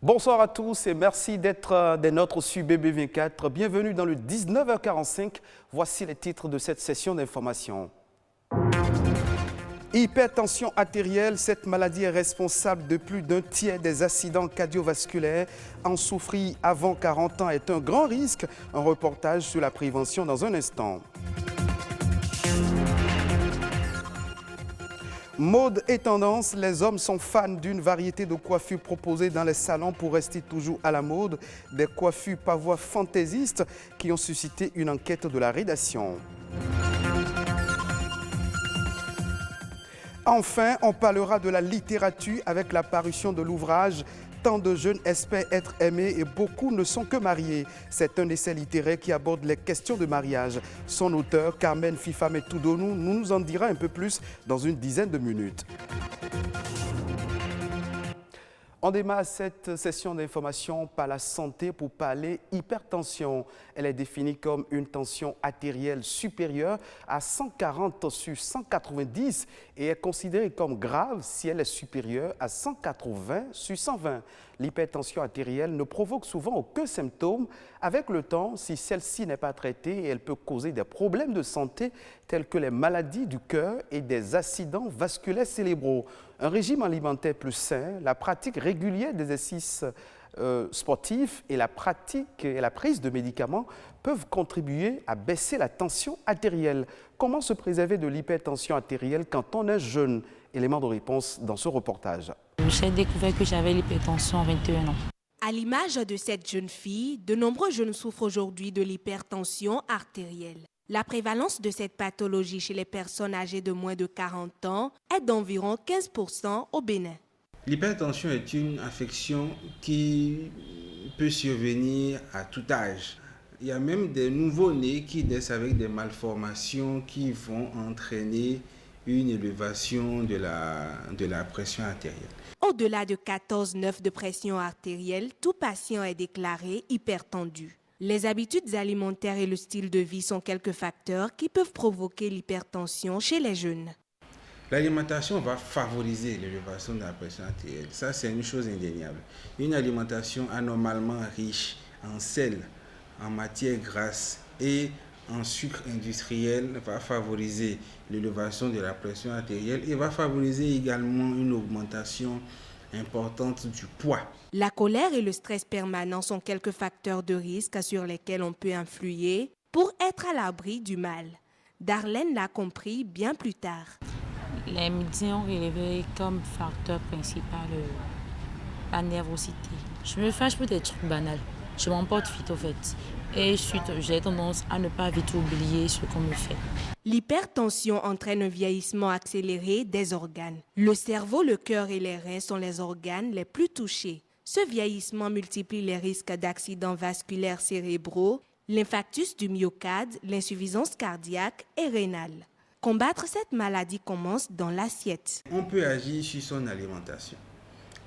Bonsoir à tous et merci d'être des nôtres sur BB24. Bienvenue dans le 19h45. Voici les titres de cette session d'information. Hypertension artérielle, cette maladie est responsable de plus d'un tiers des accidents cardiovasculaires. En souffrir avant 40 ans est un grand risque. Un reportage sur la prévention dans un instant. Mode et tendance, les hommes sont fans d'une variété de coiffures proposées dans les salons pour rester toujours à la mode. Des coiffures pavois fantaisistes qui ont suscité une enquête de la rédaction. Enfin, on parlera de la littérature avec la parution de l'ouvrage « Tant de jeunes espèrent être aimés et beaucoup ne sont que mariés ». C'est un essai littéraire qui aborde les questions de mariage. Son auteur, Carmen Fifame Toudonou, nous en dira un peu plus dans une dizaine de minutes. On démarre cette session d'information par la santé pour parler hypertension. Elle est définie comme une tension artérielle supérieure à 140 sur 190 et est considérée comme grave si elle est supérieure à 180 sur 120. L'hypertension artérielle ne provoque souvent aucun symptôme. Avec le temps, si celle-ci n'est pas traitée, elle peut causer des problèmes de santé tels que les maladies du cœur et des accidents vasculaires cérébraux. Un régime alimentaire plus sain, la pratique régulière d'exercices sportifs et la prise de médicaments peuvent contribuer à baisser la tension artérielle. Comment se préserver de l'hypertension artérielle quand on est jeune? Élément de réponse dans ce reportage. J'ai découvert que j'avais l'hypertension à 21 ans. À l'image de cette jeune fille, de nombreux jeunes souffrent aujourd'hui de l'hypertension artérielle. La prévalence de cette pathologie chez les personnes âgées de moins de 40 ans est d'environ 15% au Bénin. L'hypertension est une affection qui peut survenir à tout âge. Il y a même des nouveau-nés qui naissent avec des malformations qui vont entraîner une élévation de la pression artérielle. Au-delà de 14,9 de pression artérielle, tout patient est déclaré hypertendu. Les habitudes alimentaires et le style de vie sont quelques facteurs qui peuvent provoquer l'hypertension chez les jeunes. L'alimentation va favoriser l'élévation de la pression artérielle. Ça, c'est une chose indéniable. Une alimentation anormalement riche en sel, en matières grasses et en sucre industriel va favoriser l'élévation de la pression artérielle et va favoriser également une augmentation importante du poids. La colère et le stress permanent sont quelques facteurs de risque sur lesquels on peut influer pour être à l'abri du mal. Darlene l'a compris bien plus tard. Les médecins ont relevé comme facteur principal la nervosité. Je me fâche pour des trucs banals. Je m'emporte vite au fait. Et j'ai tendance à ne pas vite oublier ce qu'on me fait. L'hypertension entraîne un vieillissement accéléré des organes. Le cerveau, le cœur et les reins sont les organes les plus touchés. Ce vieillissement multiplie les risques d'accidents vasculaires cérébraux, l'infarctus du myocarde, l'insuffisance cardiaque et rénale. Combattre cette maladie commence dans l'assiette. On peut agir sur son alimentation.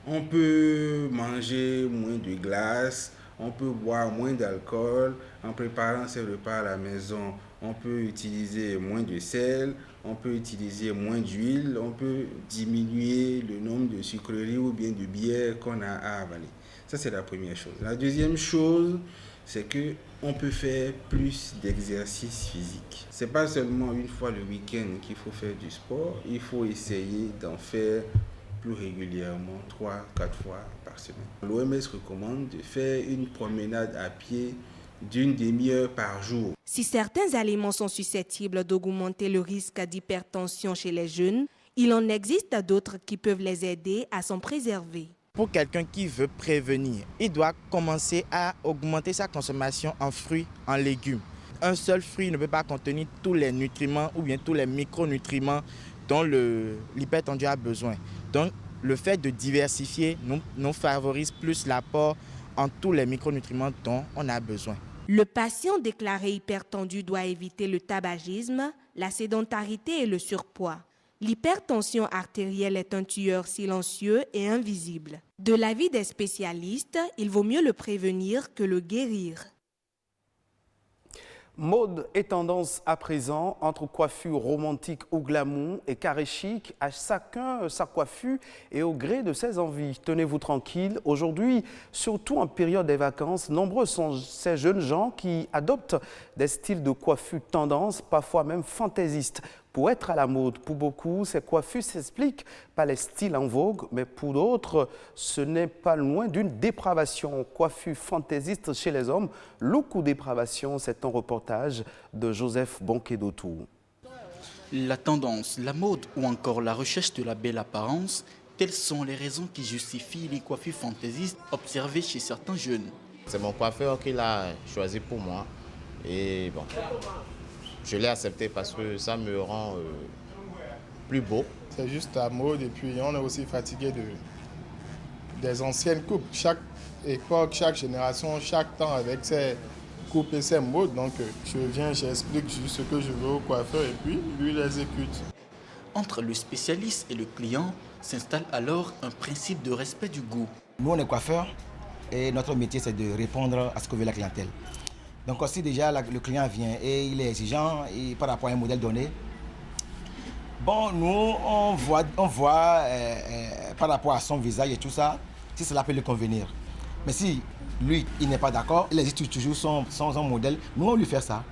On peut manger moins de glace, on peut boire moins d'alcool. En préparant ses repas à la maison, on peut utiliser moins de sel, on peut utiliser moins d'huile, on peut diminuer le nombre de sucreries ou bien de bière qu'on a à avaler. Ça, c'est la première chose. La deuxième chose, c'est qu'on peut faire plus d'exercice physique. Ce n'est pas seulement une fois le week-end qu'il faut faire du sport, il faut essayer d'en faire plus régulièrement, 3-4 fois par semaine. L'OMS recommande de faire une promenade à pied d'une demi-heure par jour. Si certains aliments sont susceptibles d'augmenter le risque d'hypertension chez les jeunes, il en existe d'autres qui peuvent les aider à s'en préserver. Pour quelqu'un qui veut prévenir, il doit commencer à augmenter sa consommation en fruits, en légumes. Un seul fruit ne peut pas contenir tous les nutriments ou bien tous les micronutriments dont l'hypertendu a besoin. Donc, le fait de diversifier nous favorise plus l'apport en tous les micronutriments dont on a besoin. Le patient déclaré hypertendu doit éviter le tabagisme, la sédentarité et le surpoids. L'hypertension artérielle est un tueur silencieux et invisible. De l'avis des spécialistes, il vaut mieux le prévenir que le guérir. Mode et tendance à présent, entre coiffure romantique ou glamour et carré chic, à chacun sa coiffure et au gré de ses envies. Tenez-vous tranquille, aujourd'hui, surtout en période des vacances, nombreux sont ces jeunes gens qui adoptent des styles de coiffure tendance, parfois même fantaisistes. Pour être à la mode, pour beaucoup, ces coiffures s'expliquent par les styles en vogue, mais pour d'autres, ce n'est pas loin d'une dépravation. Coiffure fantaisiste chez les hommes, look ou dépravation, c'est un reportage de Joseph Bonquet-Dautour. La tendance, la mode ou encore la recherche de la belle apparence, telles sont les raisons qui justifient les coiffures fantaisistes observées chez certains jeunes. C'est mon coiffeur qui l'a choisi pour moi et bon, je l'ai accepté parce que ça me rend plus beau. C'est juste la mode et puis on est aussi fatigué des anciennes coupes. Chaque époque, chaque génération, chaque temps avec ses coupes et ses modes. Donc je viens, j'explique juste ce que je veux au coiffeur et puis lui il exécute. Entre le spécialiste et le client s'installe alors un principe de respect du goût. Nous on est coiffeurs et notre métier c'est de répondre à ce que veut la clientèle. Donc si déjà le client vient et il est exigeant et par rapport à un modèle donné, bon, nous on voit par rapport à son visage et tout ça, si cela peut lui convenir. Mais si lui, il n'est pas d'accord, il existe toujours son modèle, nous on lui fait ça.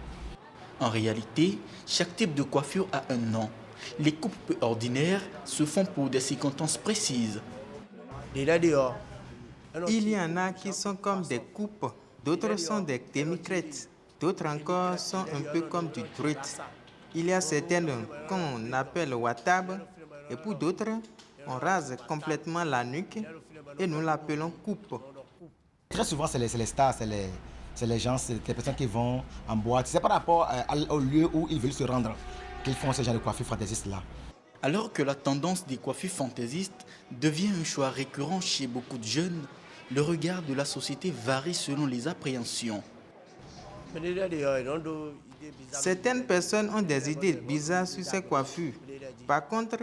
En réalité, chaque type de coiffure a un nom. Les coupes ordinaires se font pour des circonstances précises. Il y en a qui sont comme des coupes. D'autres sont des demi-crêtes, d'autres encore sont un peu comme du truite. Il y a certaines qu'on appelle watab, et pour d'autres, on rase complètement la nuque et nous l'appelons coupe. Très souvent, c'est les stars, c'est les gens, c'est les personnes qui vont en boîte. C'est par rapport au lieu où ils veulent se rendre qu'ils font ce genre de coiffure fantaisiste-là. Alors que la tendance des coiffures fantaisistes devient un choix récurrent chez beaucoup de jeunes, le regard de la société varie selon les appréhensions. Certaines personnes ont des idées bizarres sur ces coiffures. Par contre,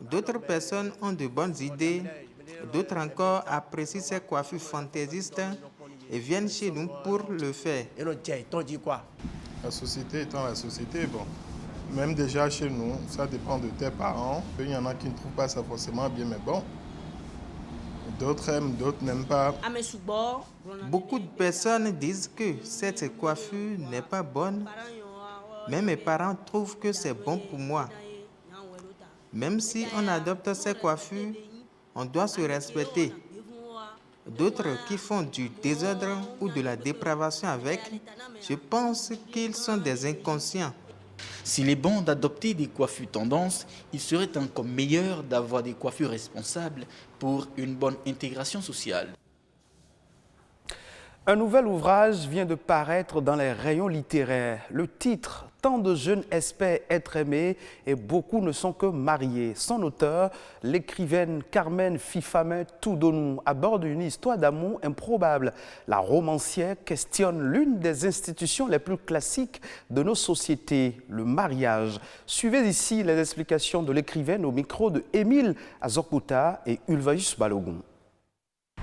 d'autres personnes ont de bonnes idées, d'autres encore apprécient ces coiffures fantaisistes et viennent chez nous pour le faire. La société étant la société, bon, même déjà chez nous, ça dépend de tes parents. Il y en a qui ne trouvent pas ça forcément bien, mais bon. D'autres aiment, d'autres n'aiment pas. Beaucoup de personnes disent que cette coiffure n'est pas bonne, mais mes parents trouvent que c'est bon pour moi. Même si on adopte ces coiffures, on doit se respecter. D'autres qui font du désordre ou de la dépravation avec, je pense qu'ils sont des inconscients. S'il est bon d'adopter des coiffures tendances, il serait encore meilleur d'avoir des coiffures responsables pour une bonne intégration sociale. Un nouvel ouvrage vient de paraître dans les rayons littéraires. Le titre « Tant de jeunes espèrent être aimés et beaucoup ne sont que mariés ». Son auteur, l'écrivaine Carmen Fifamin Toudonou, aborde une histoire d'amour improbable. La romancière questionne l'une des institutions les plus classiques de nos sociétés, le mariage. Suivez ici les explications de l'écrivaine au micro de Émile Azokuta et Ulvaïus Balogun.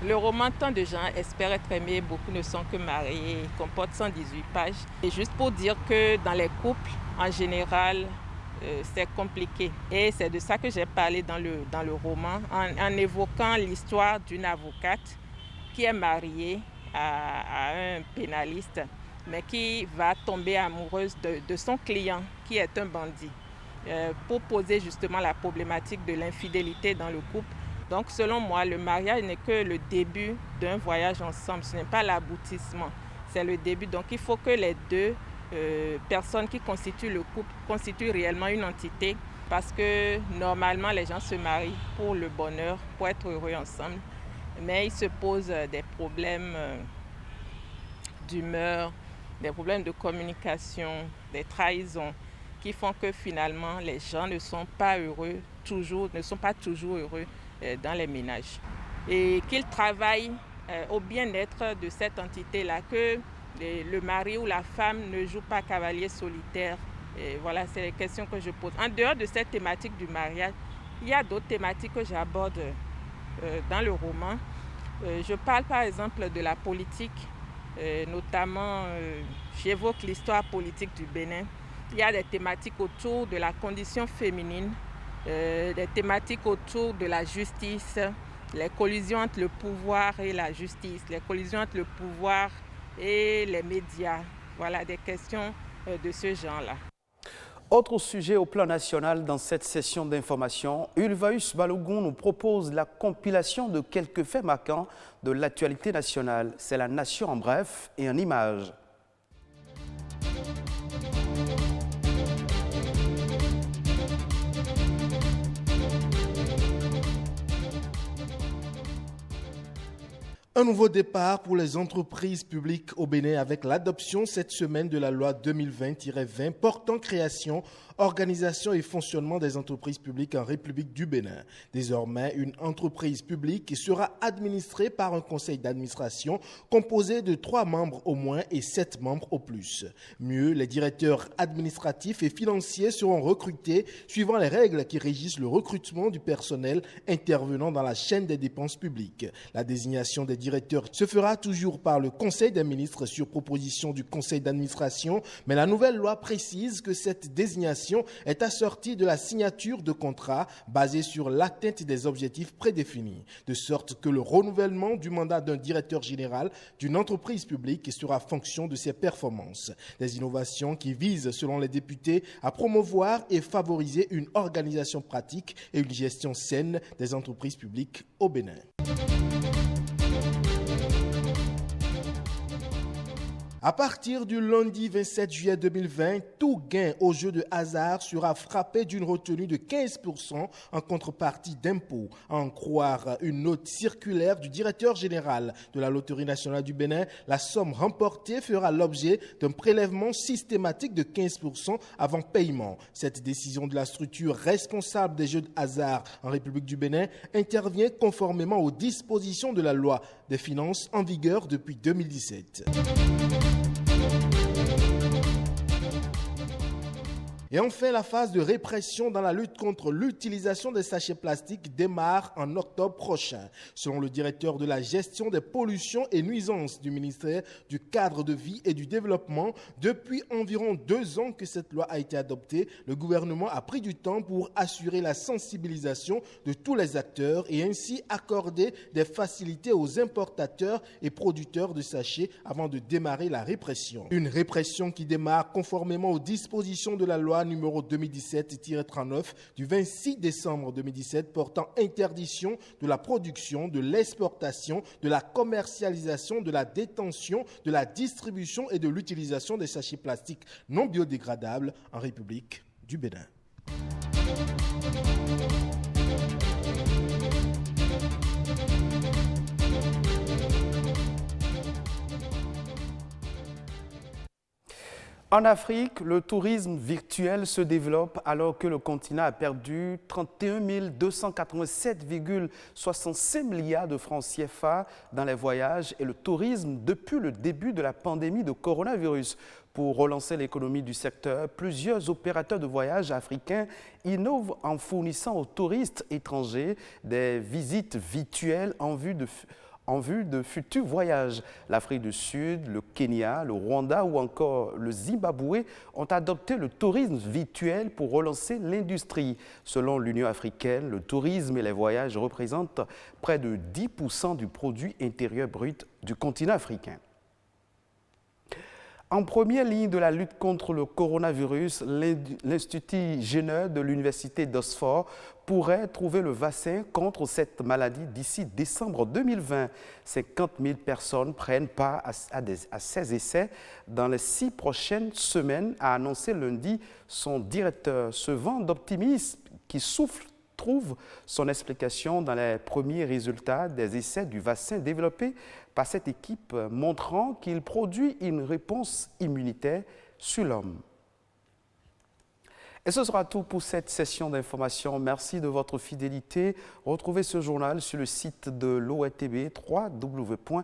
Le roman « Tant de gens espèrent être aimés, beaucoup ne sont que mariés » comporte 118 pages. Et juste pour dire que dans les couples, en général, c'est compliqué. Et c'est de ça que j'ai parlé dans le roman, en évoquant l'histoire d'une avocate qui est mariée à un pénaliste, mais qui va tomber amoureuse de son client, qui est un bandit, pour poser justement la problématique de l'infidélité dans le couple. Donc, selon moi, le mariage n'est que le début d'un voyage ensemble. Ce n'est pas l'aboutissement, c'est le début. Donc, il faut que les deux personnes qui constituent le couple constituent réellement une entité. Parce que normalement, les gens se marient pour le bonheur, pour être heureux ensemble. Mais il se pose des problèmes d'humeur, des problèmes de communication, des trahisons, qui font que finalement, les gens ne sont pas toujours heureux dans les ménages. Et qu'ils travaillent au bien-être de cette entité-là, que le mari ou la femme ne joue pas cavalier solitaire. Et voilà, c'est les questions que je pose. En dehors de cette thématique du mariage, il y a d'autres thématiques que j'aborde dans le roman. Je parle par exemple de la politique, Notamment, j'évoque l'histoire politique du Bénin. Il y a des thématiques autour de la condition féminine, des thématiques autour de la justice, les collisions entre le pouvoir et la justice, les collisions entre le pouvoir et les médias. Voilà des questions de ce genre-là. Autre sujet au plan national dans cette session d'information, Ulvaeus Balogun nous propose la compilation de quelques faits marquants de l'actualité nationale. C'est la nation en bref et en images. Un nouveau départ pour les entreprises publiques au Bénin avec l'adoption cette semaine de la loi 2020-20 portant création, organisation et fonctionnement des entreprises publiques en République du Bénin. Désormais, une entreprise publique sera administrée par un conseil d'administration composé de 3 membres au moins et 7 membres au plus. Mieux, les directeurs administratifs et financiers seront recrutés suivant les règles qui régissent le recrutement du personnel intervenant dans la chaîne des dépenses publiques. La désignation des directeurs se fera toujours par le Conseil des ministres sur proposition du conseil d'administration, mais la nouvelle loi précise que cette désignation est assortie de la signature de contrats basés sur l'atteinte des objectifs prédéfinis, de sorte que le renouvellement du mandat d'un directeur général d'une entreprise publique sera fonction de ses performances. Des innovations qui visent, selon les députés, à promouvoir et favoriser une organisation pratique et une gestion saine des entreprises publiques au Bénin. À partir du lundi 27 juillet 2020, tout gain au jeu de hasard sera frappé d'une retenue de 15% en contrepartie d'impôts. À en croire une note circulaire du directeur général de la Loterie nationale du Bénin, la somme remportée fera l'objet d'un prélèvement systématique de 15% avant paiement. Cette décision de la structure responsable des jeux de hasard en République du Bénin intervient conformément aux dispositions de la loi des finances en vigueur depuis 2017. Et enfin, la phase de répression dans la lutte contre l'utilisation des sachets plastiques démarre en octobre prochain. Selon le directeur de la gestion des pollutions et nuisances du ministère du Cadre de vie et du Développement, depuis environ 2 ans que cette loi a été adoptée, le gouvernement a pris du temps pour assurer la sensibilisation de tous les acteurs et ainsi accorder des facilités aux importateurs et producteurs de sachets avant de démarrer la répression. Une répression qui démarre conformément aux dispositions de la loi numéro 2017-39 du 26 décembre 2017 portant interdiction de la production, de l'exportation, de la commercialisation, de la détention, de la distribution et de l'utilisation des sachets plastiques non biodégradables en République du Bénin. En Afrique, le tourisme virtuel se développe alors que le continent a perdu 31 287,65 milliards de francs CFA dans les voyages et le tourisme depuis le début de la pandémie de coronavirus. Pour relancer l'économie du secteur, plusieurs opérateurs de voyages africains innovent en fournissant aux touristes étrangers des visites virtuelles en vue de futurs voyages. L'Afrique du Sud, le Kenya, le Rwanda ou encore le Zimbabwe ont adopté le tourisme virtuel pour relancer l'industrie. Selon l'Union africaine, le tourisme et les voyages représentent près de 10% du produit intérieur brut du continent africain. En première ligne de la lutte contre le coronavirus, l'Institut Jenner de l'Université d'Oxford pourrait trouver le vaccin contre cette maladie d'ici décembre 2020. 50 000 personnes prennent part à ces essais dans les 6 prochaines semaines, a annoncé lundi son directeur. Ce vent d'optimisme qui souffle trouve son explication dans les premiers résultats des essais du vaccin développé par cette équipe, montrant qu'il produit une réponse immunitaire sur l'homme. Et ce sera tout pour cette session d'information. Merci de votre fidélité. Retrouvez ce journal sur le site de l'ORTB, www.ortb.bj.